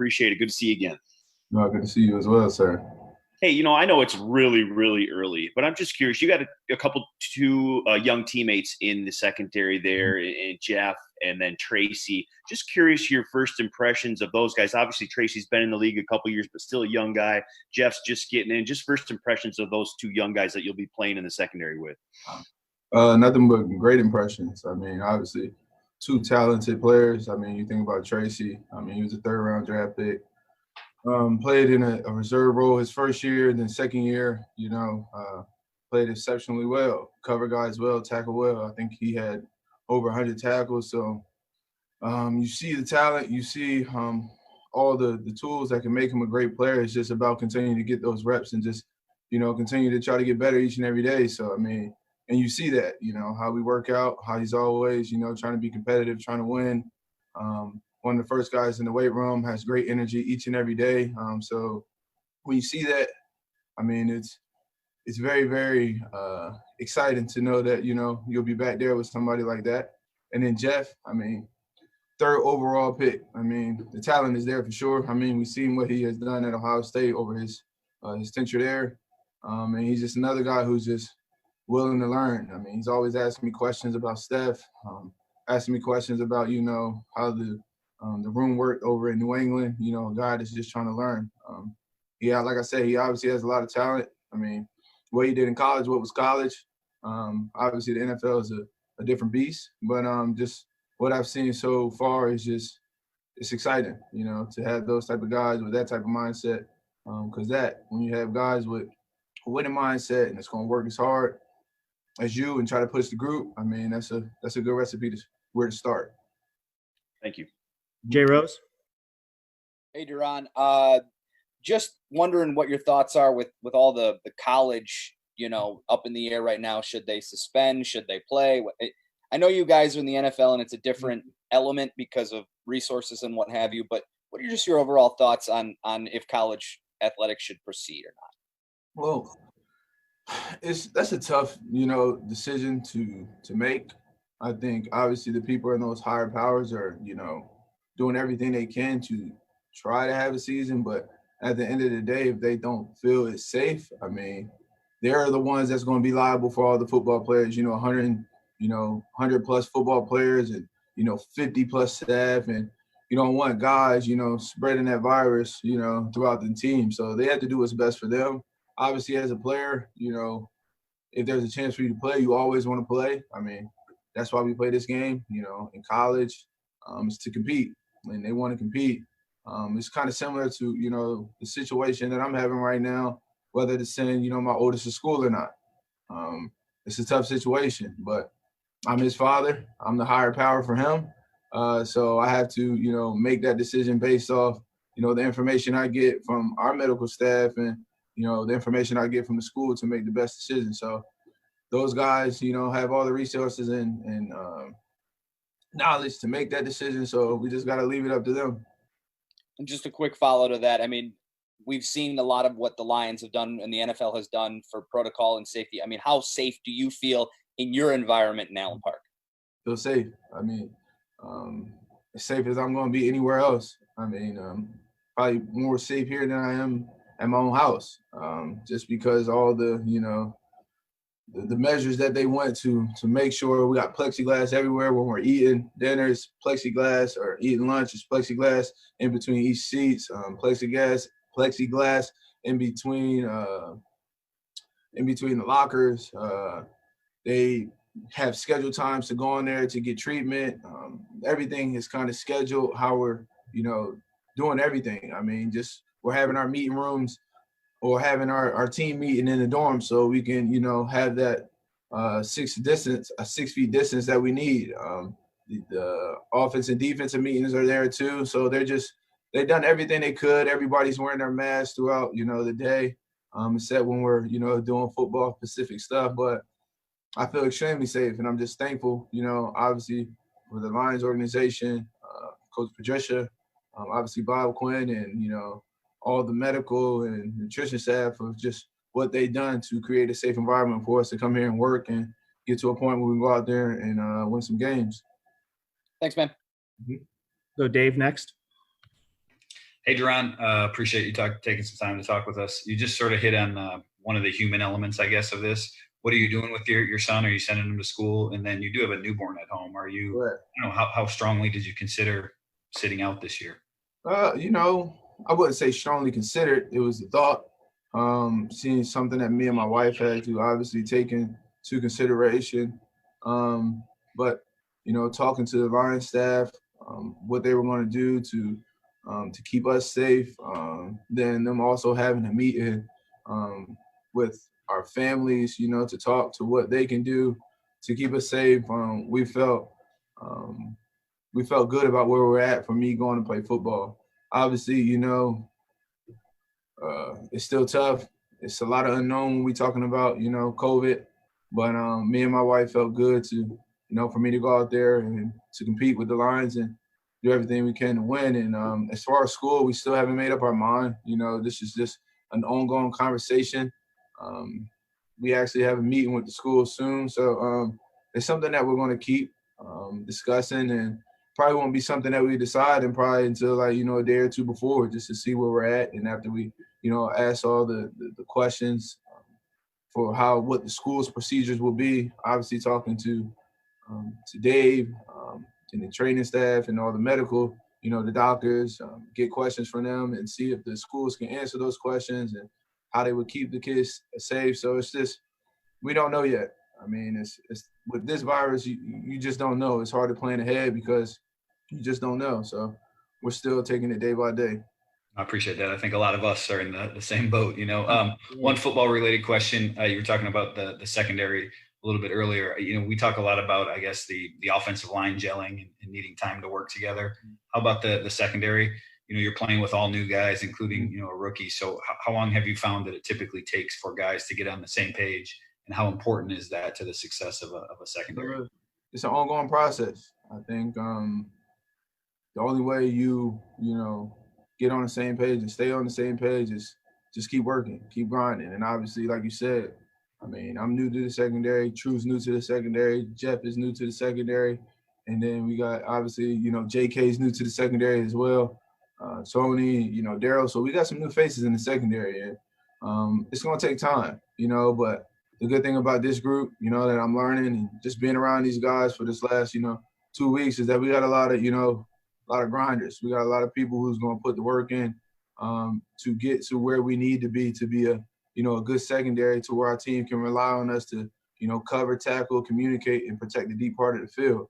Appreciate it. Good to see you again. No, good to see you as well, sir. Hey, I know it's really, really early, but I'm just curious. You got two young teammates in the secondary there, in Jeff and then Tracy. Just curious your first impressions of those guys. Obviously, Tracy's been in the league a couple years, but still a young guy. Jeff's just getting in. Just first impressions of those two young guys that you'll be playing in the secondary with. Nothing but great impressions. I mean, obviously, two talented players. I mean, you think about Tracy. I mean, he was a third-round draft pick. Played in a reserve role his first year, then second year, played exceptionally well, cover guys well, tackle well. I think he had over 100 tackles. So you see the talent, you see all the tools that can make him a great player. It's just about continuing to get those reps and just, continue to try to get better each and every day. So, I mean, and you see that, how we work out, how he's always, trying to be competitive, trying to win. One of the first guys in the weight room, has great energy each and every day. So when you see that, I mean, it's very, very exciting to know that, you'll be back there with somebody like that. And then Jeff, I mean, third overall pick. I mean, the talent is there for sure. I mean, we've seen what he has done at Ohio State over his tenure there. And he's just another guy who's just willing to learn. I mean, he's always asking me questions about Steph, asking me questions about, how the room worked over in New England, a guy that's just trying to learn. Yeah, like I said, he obviously has a lot of talent. I mean, what he did in college, what was college? Obviously, the NFL is a different beast, but just what I've seen so far is just it's exciting, to have those type of guys with that type of mindset. Because when you have guys with a winning mindset and it's going to work as hard as you and try to push the group, I mean, that's a good recipe where to start. Thank you. Jay Rose. Hey, Duron. Just wondering what your thoughts are with all the college, up in the air right now. Should they suspend? Should they play? I know you guys are in the NFL and it's a different element because of resources and what have you, but what are just your overall thoughts on if college athletics should proceed or not? Well, that's a tough, decision to make. I think obviously the people in those higher powers are, doing everything they can to try to have a season, but at the end of the day, if they don't feel it's safe, I mean, they're the ones that's going to be liable for all the football players, 100 plus football players and, 50 plus staff. And you don't want guys, spreading that virus, throughout the team. So they have to do what's best for them. Obviously, as a player, if there's a chance for you to play, you always want to play. I mean, that's why we play this game, in college, it's to compete. And they want to compete. It's kind of similar to, the situation that I'm having right now, whether to send, my oldest to school or not. It's a tough situation, but I'm his father. I'm the higher power for him. So I have to, make that decision based off, the information I get from our medical staff and, the information I get from the school to make the best decision. So those guys, have all the resources and knowledge to make that decision. So we just got to leave it up to them. And just a quick follow to that. I mean, we've seen a lot of what the Lions have done and the NFL has done for protocol and safety. I mean, how safe do you feel in your environment in Allen Park? Feel safe. I mean, as safe as I'm going to be anywhere else. I mean, probably more safe here than I am at my own house, just because all the, the measures that they went to make sure we got plexiglass everywhere when we're eating dinners, plexiglass, or eating lunch, it's plexiglass in between each seats, plexiglass in between the lockers. They have scheduled times to go in there to get treatment. Everything is kind of scheduled how we're, doing everything. I mean, just we're having our meeting rooms or having our team meeting in the dorm so we can, have that 6 feet distance that we need. The offense and defensive meetings are there too. So they've done everything they could. Everybody's wearing their masks throughout, the day, except when we're, doing football specific stuff. But I feel extremely safe and I'm just thankful, obviously for the Lions organization, Coach Patricia, obviously Bob Quinn and, all the medical and nutrition staff of just what they've done to create a safe environment for us to come here and work and get to a point where we can go out there and win some games. Thanks, man. So Dave, next. Hey, Duron, appreciate you taking some time to talk with us. You just sort of hit on one of the human elements, I guess, of this. What are you doing with your son? Are you sending him to school? And then you do have a newborn at home. Are you, Right. how strongly did you consider sitting out this year? I wouldn't say strongly considered. It was a thought. Seeing something that me and my wife had to obviously take into consideration. But talking to the line staff, what they were going to do to keep us safe. Then them also having a meeting with our families, to talk to what they can do to keep us safe. We felt good about where we're at for me going to play football. Obviously, it's still tough. It's a lot of unknown when we're talking about, COVID. But me and my wife felt good to, for me to go out there and to compete with the Lions and do everything we can to win. And as far as school, we still haven't made up our mind. This is just an ongoing conversation. We actually have a meeting with the school soon. So it's something that we're going to keep discussing, and probably won't be something that we decide and probably until a day or two before, just to see where we're at. And after we, ask all the questions for what the school's procedures will be, obviously talking to Dave and the training staff and all the medical, the doctors, get questions from them and see if the schools can answer those questions and how they would keep the kids safe. So it's just, we don't know yet. I mean, it's with this virus, you just don't know. It's hard to plan ahead because you just don't know. So we're still taking it day by day. I appreciate that. I think a lot of us are in the same boat. One football related question. You were talking about the secondary a little bit earlier. We talk a lot about, I guess, the offensive line gelling and needing time to work together. How about the secondary? You're playing with all new guys, including, a rookie. So how long have you found that it typically takes for guys to get on the same page? And how important is that to the success of a secondary? It's an ongoing process. I think the only way you get on the same page and stay on the same page is just keep working, keep grinding. And obviously, like you said, I mean, I'm new to the secondary. True's new to the secondary. Jeff is new to the secondary. And then we got, obviously, JK's new to the secondary as well. Tony, Daryl. So we got some new faces in the secondary. And it's going to take time, but the good thing about this group, that I'm learning and just being around these guys for this last, 2 weeks is that we got a lot of grinders. We got a lot of people who's going to put the work in to get to where we need to be a good secondary to where our team can rely on us to, cover, tackle, communicate, and protect the deep part of the field.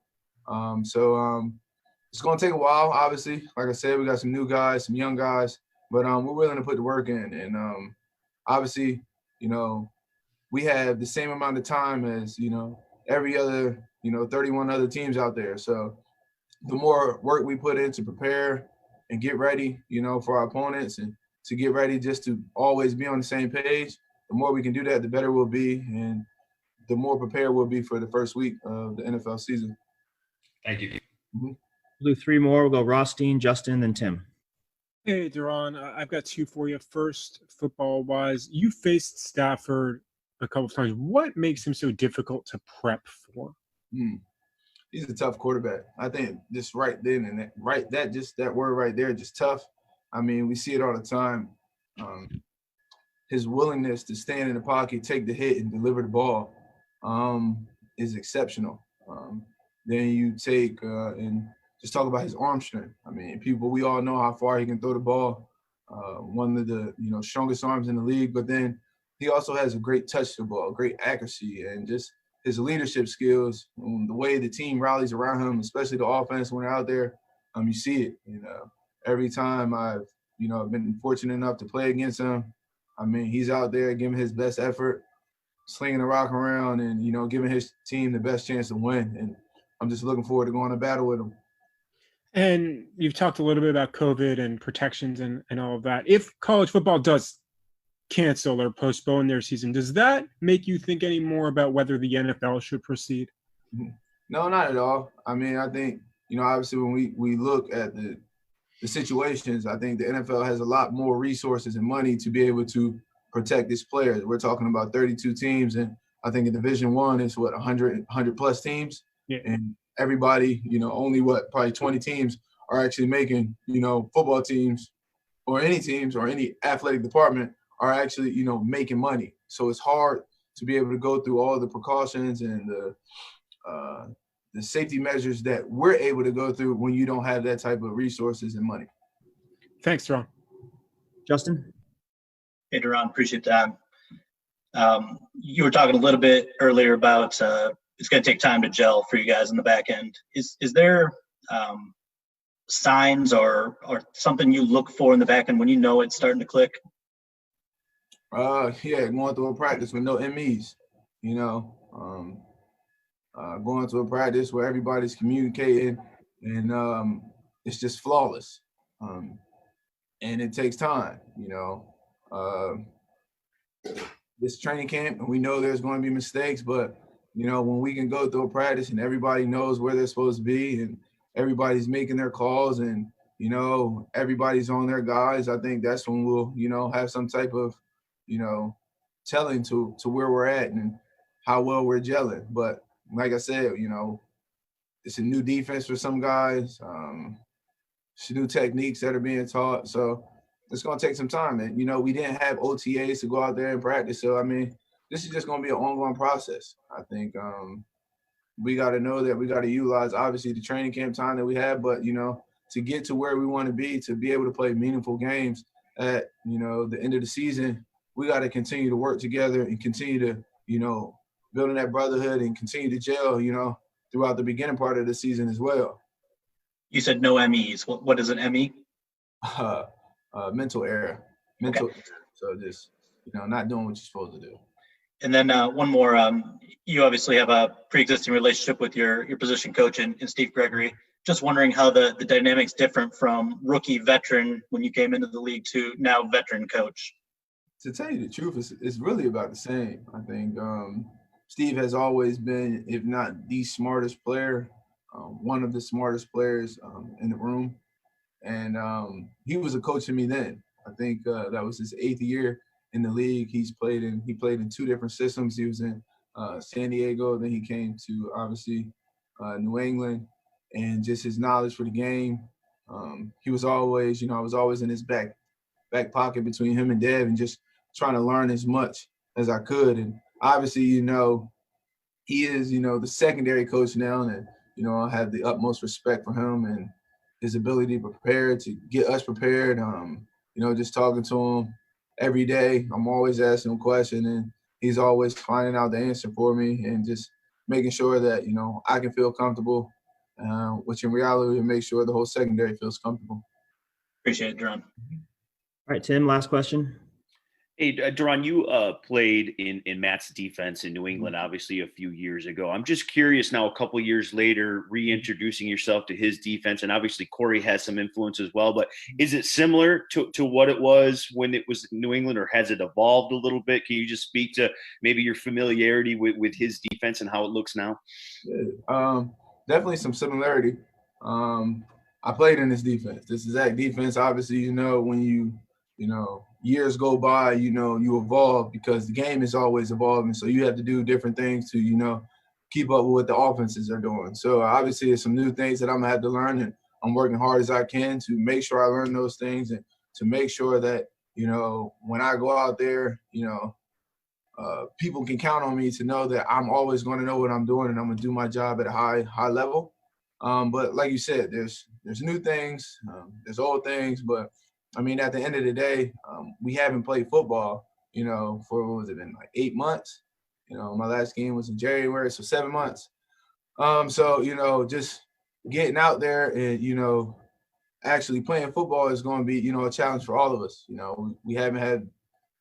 So it's going to take a while, obviously. Like I said, we got some new guys, some young guys, but we're willing to put the work in. And obviously, we have the same amount of time as, every other, 31 other teams out there. So the more work we put in to prepare and get ready, for our opponents and to get ready just to always be on the same page, the more we can do that, the better we'll be. And the more prepared we'll be for the first week of the NFL season. Thank you. We'll do three more. We'll go Rothstein, Justin, then Tim. Hey, Duron, I've got two for you. First, football-wise, you faced Stafford a couple of times. What makes him so difficult to prep for? He's a tough quarterback. I think just right then and that word right there, just tough. I mean, we see it all the time. His willingness to stand in the pocket, take the hit, and deliver the ball is exceptional. Then you take and just talk about his arm strength. I mean, we all know how far he can throw the ball. One of the strongest arms in the league. But then he also has a great touch to the ball, great accuracy, and just his leadership skills, the way the team rallies around him, especially the offense when they're out there. You see it. Every time I've been fortunate enough to play against him, I mean, he's out there giving his best effort, slinging the rock around, and giving his team the best chance to win. And I'm just looking forward to going to battle with him. And you've talked a little bit about COVID and protections and all of that. If college football does cancel or postpone their season, does that make you think any more about whether the NFL should proceed? No, not at all. I mean, I think, obviously when we look at the situations, I think the NFL has a lot more resources and money to be able to protect its players. We're talking about 32 teams, and I think in Division I it's 100 plus teams. Yeah. And everybody, only probably 20 teams are actually making, football teams or any teams or any athletic department are actually, making money. So it's hard to be able to go through all the precautions and the safety measures that we're able to go through when you don't have that type of resources and money. Thanks, Ron. Justin? Hey, Duron, appreciate that. You were talking a little bit earlier about it's going to take time to gel for you guys in the back end. Is there signs or something you look for in the back end when you know it's starting to click? Going through a practice with no MEs, going to a practice where everybody's communicating and it's just flawless. And it takes time, this training camp, and we know there's going to be mistakes, but when we can go through a practice and everybody knows where they're supposed to be and everybody's making their calls and, everybody's on their guys, I think that's when we'll, have some type of, telling to where we're at and how well we're gelling. But like I said, it's a new defense for some guys, some new techniques that are being taught. So it's going to take some time. And, we didn't have OTAs to go out there and practice. So, this is just going to be an ongoing process. I think we got to know that we got to utilize, obviously, the training camp time that we have, but, to get to where we want to be able to play meaningful games at, the end of the season, we got to continue to work together and continue to, building that brotherhood and continue to gel, throughout the beginning part of the season as well. You said no MEs. What is an ME? Mental error. Mental. Okay. So just, not doing what you're supposed to do. And then one more. You obviously have a pre-existing relationship with your position coach and Steve Gregory. Just wondering how the dynamic's different from rookie veteran when you came into the league to now veteran coach. To tell you the truth, it's really about the same. I think Steve has always been, if not the smartest player, one of the smartest players in the room. And he was a coach to me then. I think that was his 8th year in the league. He played in 2 different systems. He was in San Diego, then he came to obviously New England, and just his knowledge for the game. He was always, I was always in his back pocket between him and Dev and just trying to learn as much as I could. And obviously, he is, the secondary coach now, and I have the utmost respect for him and his ability to prepare, to get us prepared. Just talking to him every day. I'm always asking him questions, and he's always finding out the answer for me and just making sure that, I can feel comfortable, which in reality will make sure the whole secondary feels comfortable. Appreciate it, Duron. All right, Tim, last question. Hey, Duron, you played in Matt's defense in New England, obviously, a few years ago. I'm just curious now, a couple years later, reintroducing yourself to his defense, and obviously Corey has some influence as well, but is it similar to what it was when it was New England, or has it evolved a little bit? Can you just speak to maybe your familiarity with his defense and how it looks now? Definitely some similarity. I played in this defense. This exact defense, obviously, when you years go by, you evolve because the game is always evolving. So you have to do different things to, keep up with what the offenses are doing. So obviously there's some new things that I'm gonna have to learn, and I'm working hard as I can to make sure I learn those things and to make sure that, when I go out there, people can count on me to know that I'm always going to know what I'm doing and I'm going to do my job at a high level. But like you said, there's new things, there's old things, but at the end of the day, we haven't played football, for what was it been like 8 months? My last game was in January, so 7 months. So, just getting out there and, actually playing football is going to be, a challenge for all of us. We haven't had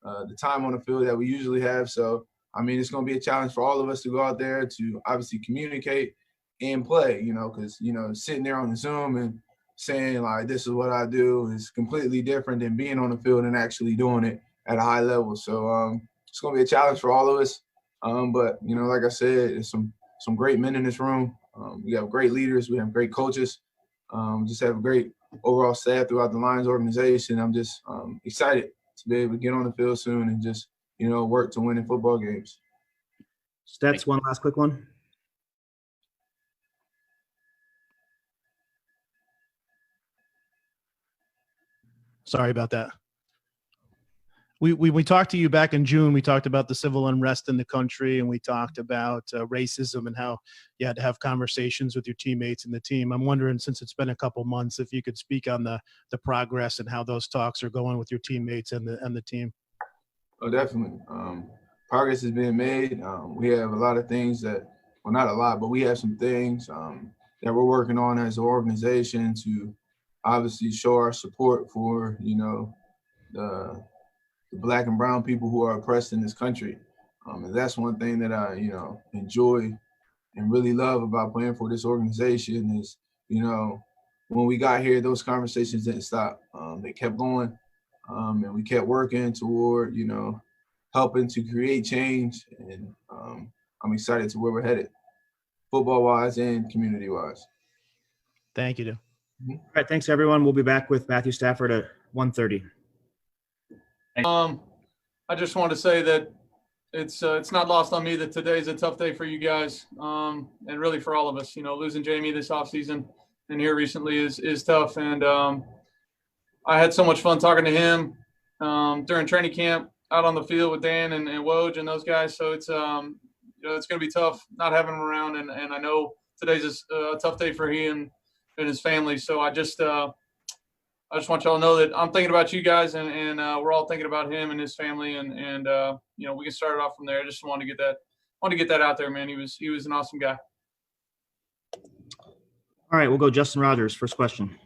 the time on the field that we usually have. So, it's going to be a challenge for all of us to go out there to obviously communicate and play, because, sitting there on the Zoom and saying like, this is what I do is completely different than being on the field and actually doing it at a high level. So it's going to be a challenge for all of us. But, like I said, there's some great men in this room. We have great leaders. We have great coaches. Just have a great overall staff throughout the Lions organization. I'm just excited to be able to get on the field soon and just, work to win in football games. Stats, one last quick one. Sorry about that. We talked to you back in June. We talked about the civil unrest in the country, and we talked about racism and how you had to have conversations with your teammates and the team. I'm wondering, since it's been a couple months, if you could speak on the progress and how those talks are going with your teammates and the team. Oh, definitely. Progress is being made. We have a lot of things that, well, not a lot, but we have some things that we're working on as an organization to obviously show our support for, the Black and brown people who are oppressed in this country. And that's one thing that I, enjoy and really love about playing for this organization is, when we got here, those conversations didn't stop. They kept going, and we kept working toward, helping to create change. And I'm excited to where we're headed, football-wise and community-wise. Thank you, Dude. All right, thanks, everyone. We'll be back with Matthew Stafford at 1:30. I just want to say that it's not lost on me that today's a tough day for you guys, and really for all of us. Losing Jamie this offseason and here recently is tough. And I had so much fun talking to him during training camp, out on the field with Dan and Woj and those guys. So it's it's going to be tough not having him around. And I know today's a tough day for he and his family. So I just want y'all to know that I'm thinking about you guys, and we're all thinking about him and his family, and we can start it off from there. I just wanted to get that out there, man. He was an awesome guy. All right, we'll go Justin Rogers, first question.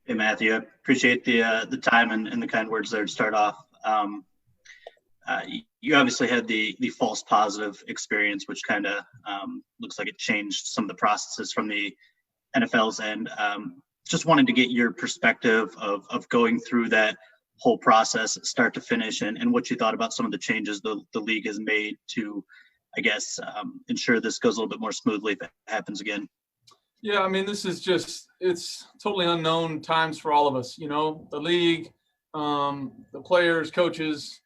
Hey, Matthew, I appreciate the time and the kind words there to start off. You obviously had the false positive experience, which kind of looks like it changed some of the processes from the NFL's end. Just wanted to get your perspective of going through that whole process, start to finish, and what you thought about some of the changes the league has made to, I guess, ensure this goes a little bit more smoothly if it happens again. Yeah, I mean, it's totally unknown times for all of us. The league, the players, coaches,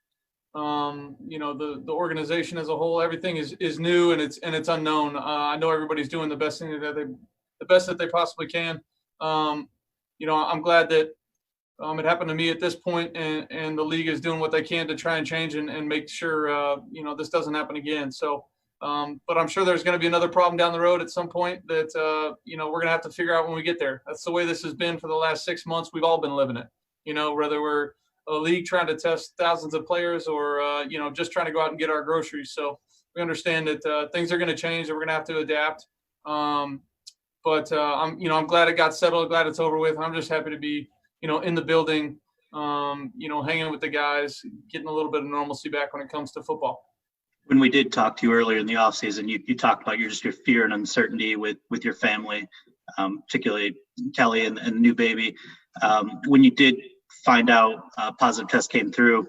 the organization as a whole. Everything is new and it's unknown. I know everybody's doing the best that they possibly can. I'm glad that it happened to me at this point, and the league is doing what they can to try and change and make sure this doesn't happen again. So, but I'm sure there's going to be another problem down the road at some point that we're going to have to figure out when we get there. That's the way this has been for the last 6 months. We've all been living it. Whether we're a league trying to test thousands of players or just trying to go out and get our groceries. So we understand that things are going to change and we're going to have to adapt. But I'm glad it got settled, glad it's over with. I'm just happy to be, in the building, hanging with the guys, getting a little bit of normalcy back when it comes to football. When we did talk to you earlier in the offseason, you talked about your fear and uncertainty with your family, particularly Kelly and the new baby. When you did find out a positive test came through,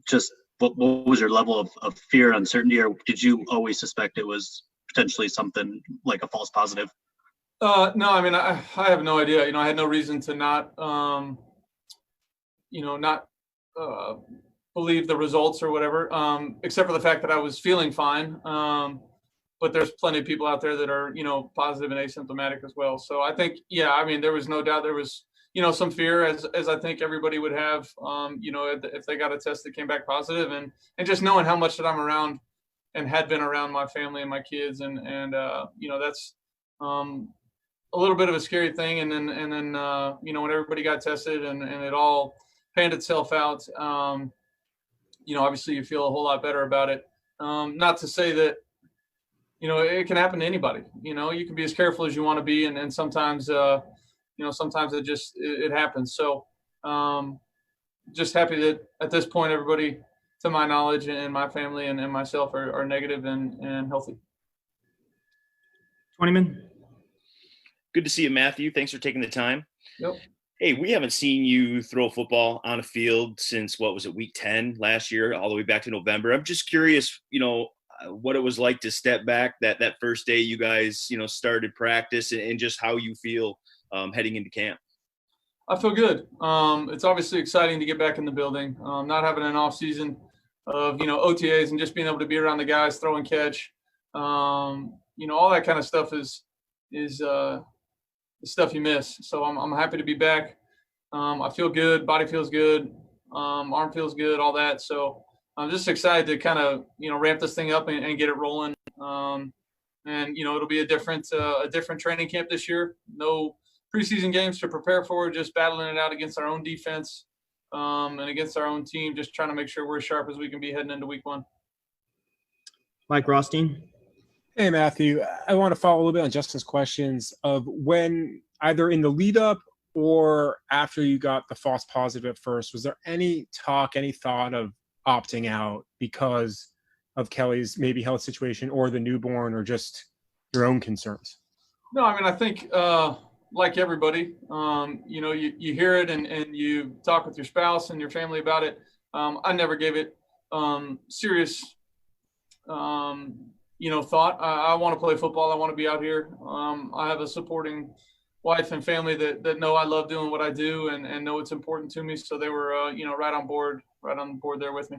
just what was your level of fear, uncertainty, or did you always suspect it was potentially something like a false positive? No, I mean, I have no idea. I had no reason to not believe the results or whatever, except for the fact that I was feeling fine. But there's plenty of people out there that are, positive and asymptomatic as well. So I think, there was no doubt there was, some fear as I think everybody would have, if they got a test that came back positive, and just knowing how much that I'm around and had been around my family and my kids. And that's a little bit of a scary thing. And then when everybody got tested and it all panned itself out, obviously you feel a whole lot better about it. Not to say that, it can happen to anybody. You can be as careful as you want to be. And sometimes, sometimes it happens. So just happy that at this point, everybody, to my knowledge, and my family and myself are negative and healthy. 20-man. Good to see you, Matthew. Thanks for taking the time. Yep. Hey, we haven't seen you throw football on a field since, week 10 last year, all the way back to November. I'm just curious, what it was like to step back that first day you guys, started practice, and just how you feel heading into camp. I feel good. It's obviously exciting to get back in the building, not having an off season of, OTAs and just being able to be around the guys, throw and catch. All that kind of stuff is stuff you miss. So I'm happy to be back. I feel good, body feels good, arm feels good, all that. So I'm just excited to kind of, ramp this thing up and get it rolling. And it'll be a different training camp this year. No preseason games to prepare for, just battling it out against our own defense and against our own team, just trying to make sure we're as sharp as we can be heading into week 1. Mike Rothstein. Hey, Matthew. I want to follow a little bit on Justin's questions of when either in the lead up or after you got the false positive at first, was there any talk, any thought of opting out because of Kelly's maybe health situation or the newborn or just your own concerns? No, I mean, I think like everybody, you hear it and you talk with your spouse and your family about it. I never gave it serious, thought. I want to play football. I want to be out here. I have a supporting wife and family that know I love doing what I do and know it's important to me. So they were, right on board there with me.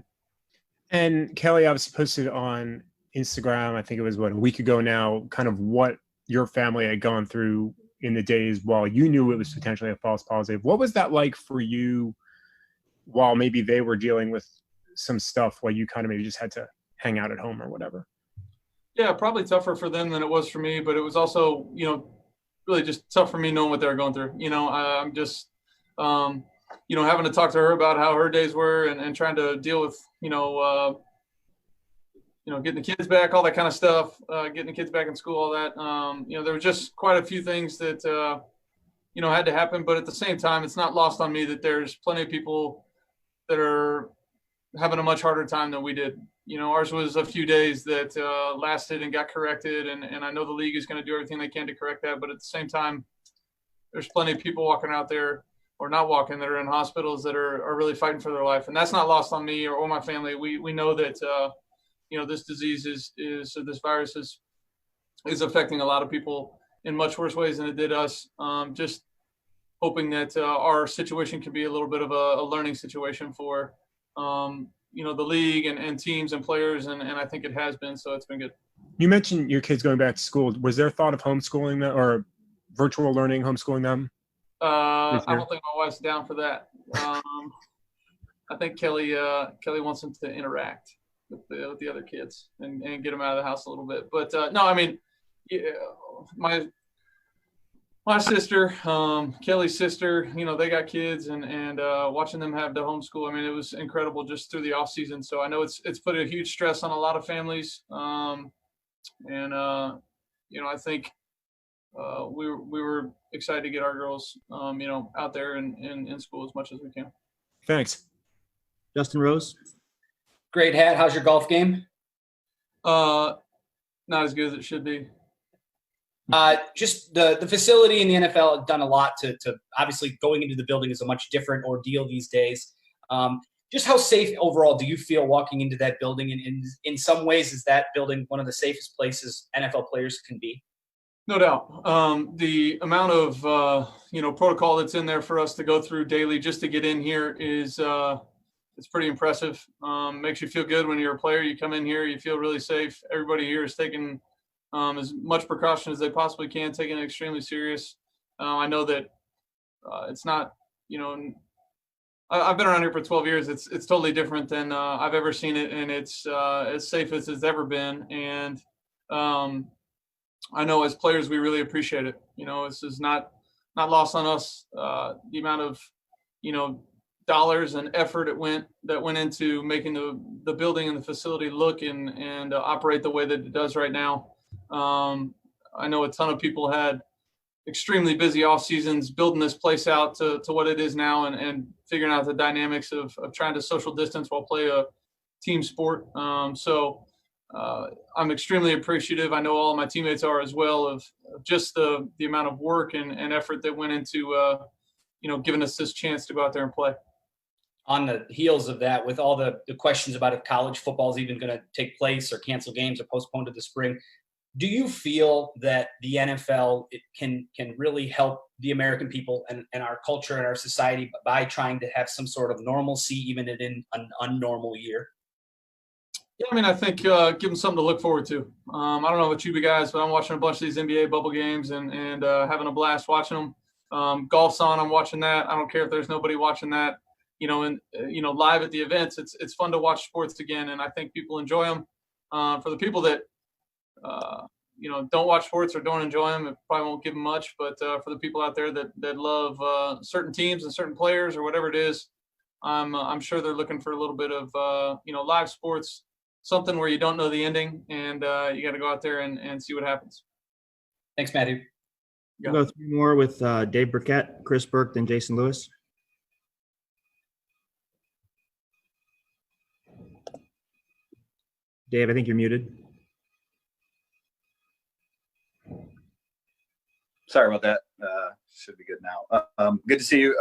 And Kelly obviously posted on Instagram, I think it was a week ago now, kind of what your family had gone through in the days while you knew it was potentially a false positive. What was that like for you while maybe they were dealing with some stuff while you kind of maybe just had to hang out at home or whatever? Yeah, probably tougher for them than it was for me, but it was also, really just tough for me knowing what they were going through. I'm just, having to talk to her about how her days were and trying to deal with, getting the kids back, all that kind of stuff, getting the kids back in school, all that. There were just quite a few things that, had to happen. But at the same time, it's not lost on me that there's plenty of people that are having a much harder time than we did. Ours was a few days that lasted and got corrected. And I know the league is going to do everything they can to correct that. But at the same time, there's plenty of people walking out there or not walking that are in hospitals that are really fighting for their life. And that's not lost on me or my family. We know that, this disease this virus is affecting a lot of people in much worse ways than it did us. Just hoping that our situation can be a little bit of a learning situation for, the league and teams and players. And I think it has been, so it's been good. You mentioned your kids going back to school. Was there thought of homeschooling them or virtual learning, homeschooling them? I don't think my wife's down for that. I think Kelly wants them to interact with the other kids and get them out of the house a little bit. But no, I mean, my sister, Kelly's sister, they got kids and watching them have to homeschool. I mean, it was incredible just through the off season. So I know it's put a huge stress on a lot of families. I think we were excited to get our girls, out there and in school as much as we can. Thanks. Justin Rose. Great hat. How's your golf game? Not as good as it should be. Just the facility in the NFL have done a lot to obviously going into the building is a much different ordeal these days. Just how safe overall do you feel walking into that building? And in some ways, is that building one of the safest places NFL players can be? No doubt. The amount of, protocol that's in there for us to go through daily just to get in here is it's pretty impressive. Makes you feel good when you're a player. You come in here, you feel really safe. Everybody here is taking as much precaution as they possibly can, taking it extremely serious. I know that it's not, I've been around here for 12 years. It's totally different than I've ever seen it, and it's as safe as it's ever been. And I know as players, we really appreciate it. This is not lost on us. The amount of, dollars and effort that went into making the building and the facility look and operate the way that it does right now. I know a ton of people had extremely busy off seasons building this place out to what it is now and figuring out the dynamics of trying to social distance while play a team sport. So I'm extremely appreciative. I know all of my teammates are as well of just the amount of work and effort that went into, giving us this chance to go out there and play. On the heels of that, with all the questions about if college football is even going to take place or cancel games or postpone to the spring, do you feel that the NFL can really help the American people and our culture and our society by trying to have some sort of normalcy even in an unnormal year? Yeah, I mean, I think give them something to look forward to. I don't know about you guys, but I'm watching a bunch of these NBA bubble games and having a blast watching them. Golf's on. I'm watching that. I don't care if there's nobody watching that. And live at the events, it's fun to watch sports again, and I think people enjoy them. For the people that don't watch sports or don't enjoy them, it probably won't give them much. But for the people out there that love certain teams and certain players or whatever it is, I'm sure they're looking for a little bit of live sports, something where you don't know the ending, and you got to go out there and see what happens. Thanks, Matthew. We'll go 3 more with Dave Burkett, Chris Burke, then Jason Lewis. Dave, I think you're muted. Sorry about that. Should be good now. Good to see you.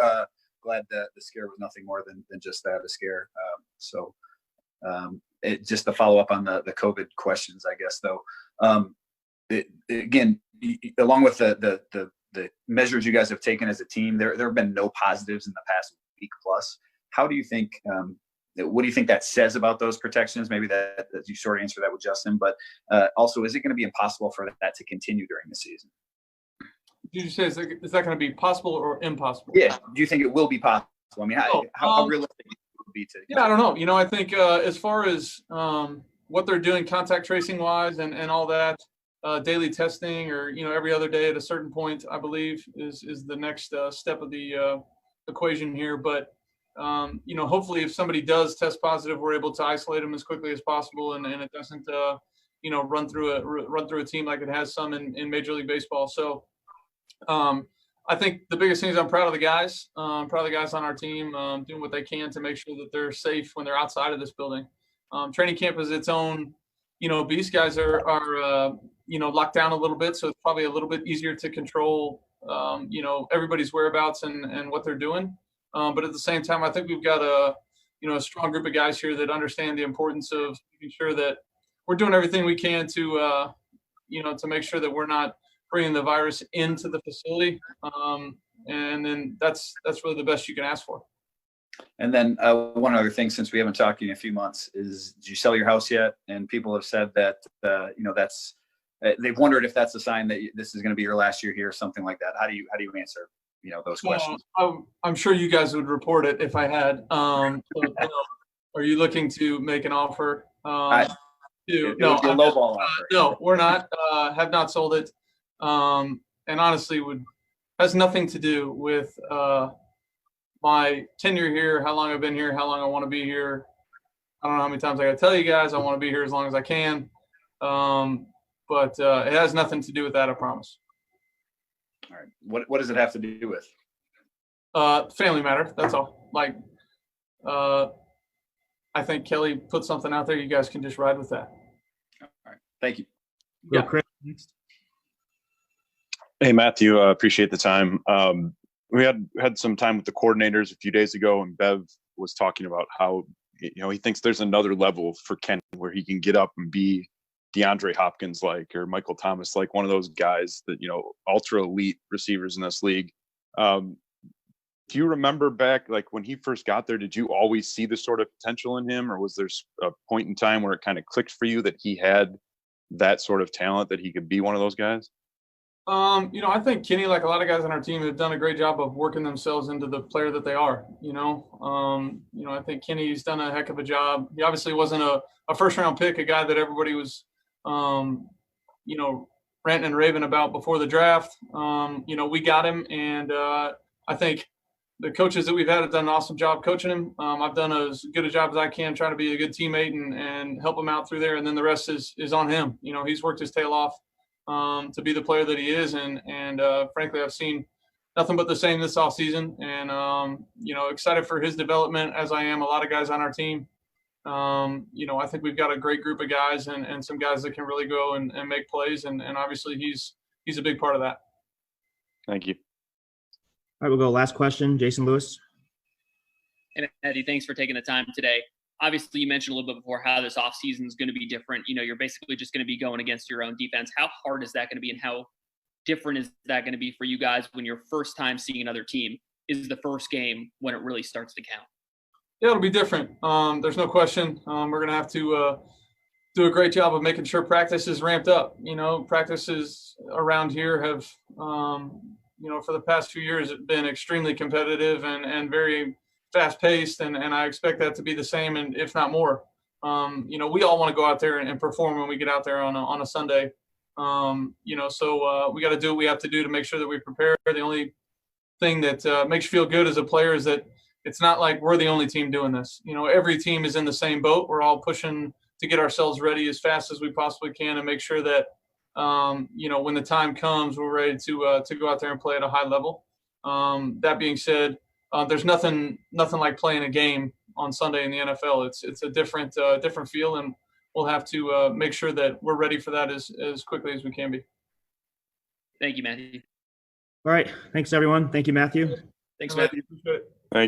Glad that the scare was nothing more than just that, a scare. Just to follow up on the COVID questions, I guess, though. Again, along with the measures you guys have taken as a team, there have been no positives in the past week plus. How do you think? What do you think that says about those protections? Maybe that you sort of answer that with Justin, but also, is it going to be impossible for that to continue during the season? Did you say is that going to be possible or impossible? Yeah. Do you think it will be possible? I mean, how realistic would it be to? Yeah, I don't know. I think as far as what they're doing contact tracing wise and all that, daily testing or every other day at a certain point, I believe is the next step of the equation here. But hopefully, if somebody does test positive, we're able to isolate them as quickly as possible, and it doesn't run through a team like it has some in Major League Baseball. So. I think the biggest thing is I'm proud of the guys. I'm proud of the guys on our team doing what they can to make sure that they're safe when they're outside of this building. Training camp is its own, beast. Guys are locked down a little bit, so it's probably a little bit easier to control, everybody's whereabouts and what they're doing. But at the same time, I think we've got a strong group of guys here that understand the importance of making sure that we're doing everything we can to make sure that we're not bringing the virus into the facility, and then that's really the best you can ask for. And then one other thing, since we haven't talked in a few months, is did you sell your house yet? And people have said that that's they've wondered if that's a sign that this is going to be your last year here, or something like that. How do you answer those questions? I'm sure you guys would report it if I had. Are you looking to make an offer? No, lowball offer. No, we're not. Have not sold it. And honestly has nothing to do with my tenure here, how long I've been here, how long I want to be here. I don't know how many times I got to tell you guys I want to be here as long as I can. But it has nothing to do with that, I promise. All right. What does it have to do with? Family matter. That's all. I think Kelly put something out there. You guys can just ride with that. All right. Thank you. Yeah. Chris, next. Hey, Matthew, appreciate the time. We had some time with the coordinators a few days ago, and Bev was talking about how, he thinks there's another level for Kenny where he can get up and be DeAndre Hopkins or Michael Thomas, one of those guys that, ultra elite receivers in this league. Do you remember back, when he first got there, did you always see the sort of potential in him, or was there a point in time where it kind of clicked for you that he had that sort of talent, that he could be one of those guys? I think Kenny, like a lot of guys on our team, have done a great job of working themselves into the player that they are. I think Kenny's done a heck of a job. He obviously wasn't a first-round pick, a guy that everybody was, ranting and raving about before the draft. We got him, and I think the coaches that we've had have done an awesome job coaching him. I've done as good a job as I can trying to be a good teammate and help him out through there, and then the rest is on him. He's worked his tail off to be the player that he is. And frankly, I've seen nothing but the same this offseason, and, excited for his development, as I am a lot of guys on our team. I think we've got a great group of guys and some guys that can really go and make plays. And obviously he's a big part of that. Thank you. All right, we'll go last question, Jason Lewis. And Eddie, thanks for taking the time today. Obviously, you mentioned a little bit before how this offseason is going to be different. You're basically just going to be going against your own defense. How hard is that going to be, and how different is that going to be for you guys when your first time seeing another team is the first game when it really starts to count? Yeah, it'll be different. There's no question. We're going to have to do a great job of making sure practice is ramped up. Practices around here have, for the past few years, it's been extremely competitive and very fast paced. And I expect that to be the same, and if not more. We all want to go out there and perform when we get out there on a Sunday. So we got to do what we have to do to make sure that we prepare. The only thing that makes you feel good as a player is that it's not like we're the only team doing this. Every team is in the same boat. We're all pushing to get ourselves ready as fast as we possibly can and make sure that, when the time comes, we're ready to go out there and play at a high level. That being said, there's nothing like playing a game on Sunday in the NFL. It's a different feel, and we'll have to make sure that we're ready for that as quickly as we can be. Thank you, Matthew. All right. Thanks, everyone. Thank you, Matthew. Thanks, Matthew. Appreciate it. Thank you.